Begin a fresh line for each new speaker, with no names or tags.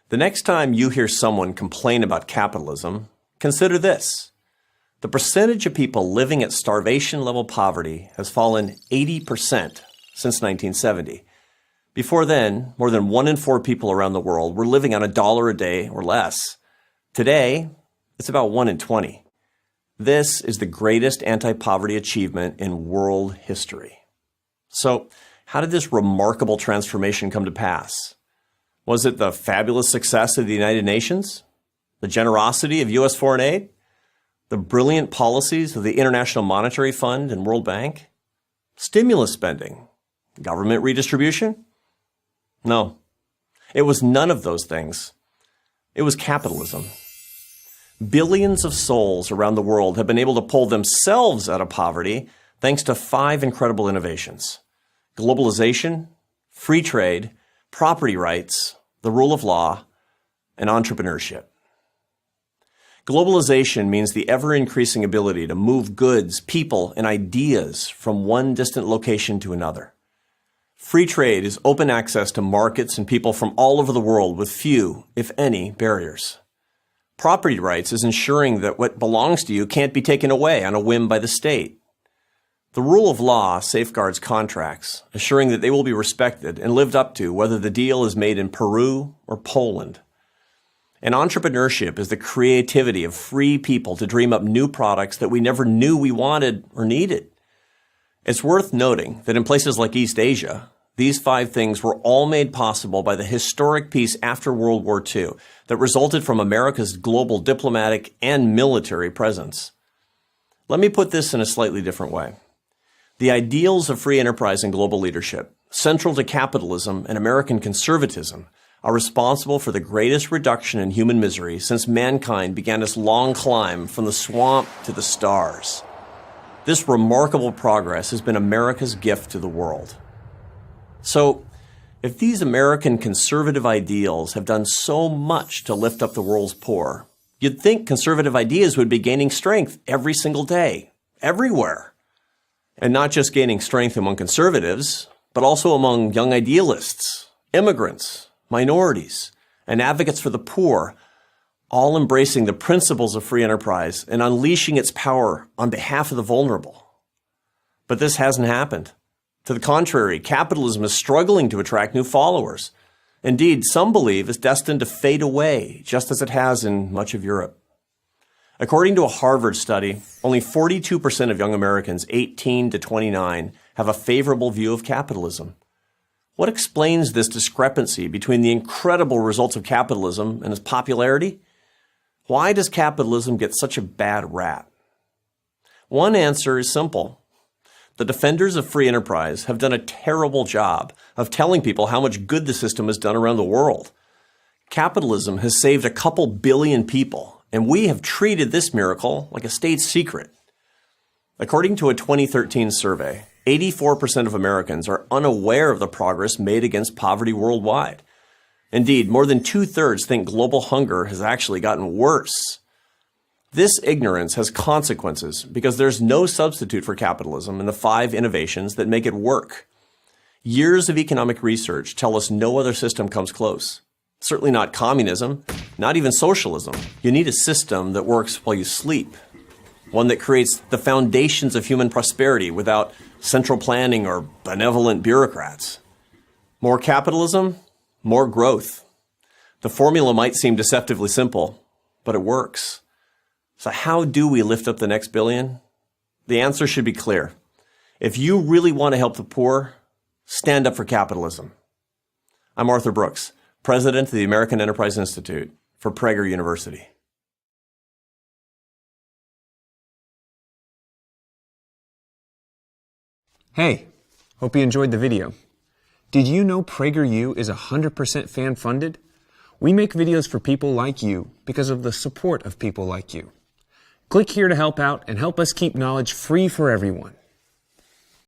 The next time you hear someone complain about capitalism, consider this. The percentage of people living at starvation-level poverty has fallen 80% since 1970. Before then, more than 1 in 4 people around the world were living on $1 a day or less. Today, it's about 1 in 20. This is the greatest anti-poverty achievement in world history. So, how did this remarkable transformation come to pass? Was it the fabulous success of the United Nations? The generosity of U.S. foreign aid? The brilliant policies of the International Monetary Fund and World Bank? Stimulus spending? Government redistribution? No. It was none of those things. It was capitalism. Billions of souls around the world have been able to pull themselves out of poverty thanks to 5 incredible innovations: globalization, free trade, property rights, the rule of law, and entrepreneurship. Globalization means the ever-increasing ability to move goods, people, and ideas from one distant location to another. Free trade is open access to markets and people from all over the world with few, if any, barriers. Property rights is ensuring that what belongs to you can't be taken away on a whim by the state. The rule of law safeguards contracts, assuring that they will be respected and lived up to whether the deal is made in Peru or Poland. And entrepreneurship is the creativity of free people to dream up new products that we never knew we wanted or needed. It's worth noting that in places like East Asia, these 5 things were all made possible by the historic peace after World War II that resulted from America's global diplomatic and military presence. Let me put this in a slightly different way. The ideals of free enterprise and global leadership, central to capitalism and American conservatism, are responsible for the greatest reduction in human misery since mankind began its long climb from the swamp to the stars. This remarkable progress has been America's gift to the world. So, if these American conservative ideals have done so much to lift up the world's poor, you'd think conservative ideas would be gaining strength every single day, everywhere. And not just gaining strength among conservatives, but also among young idealists, immigrants, minorities, and advocates for the poor, all embracing the principles of free enterprise and unleashing its power on behalf of the vulnerable. But this hasn't happened. To the contrary, capitalism is struggling to attract new followers. Indeed, some believe it's destined to fade away, just as it has in much of Europe. According to a Harvard study, only 42% of young Americans 18 to 29 have a favorable view of capitalism. What explains this discrepancy between the incredible results of capitalism and its popularity? Why does capitalism get such a bad rap? One answer is simple. The defenders of free enterprise have done a terrible job of telling people how much good the system has done around the world. Capitalism has saved a couple billion people, and we have treated this miracle like a state secret. According to a 2013 survey, 84% of Americans are unaware of the progress made against poverty worldwide. Indeed, more than 2/3 think global hunger has actually gotten worse. This ignorance has consequences because there's no substitute for capitalism in the 5 innovations that make it work. Years of economic research tell us no other system comes close. Certainly not communism, not even socialism. You need a system that works while you sleep. One that creates the foundations of human prosperity without central planning or benevolent bureaucrats. More capitalism, more growth. The formula might seem deceptively simple, but it works. So how do we lift up the next billion? The answer should be clear. If you really want to help the poor, stand up for capitalism. I'm Arthur Brooks, President of the American Enterprise Institute for Prager University.
Hey, hope you enjoyed the video. Did you know PragerU is 100% fan-funded? We make videos for people like you because of the support of people like you. Click here to help out and help us keep knowledge free for everyone.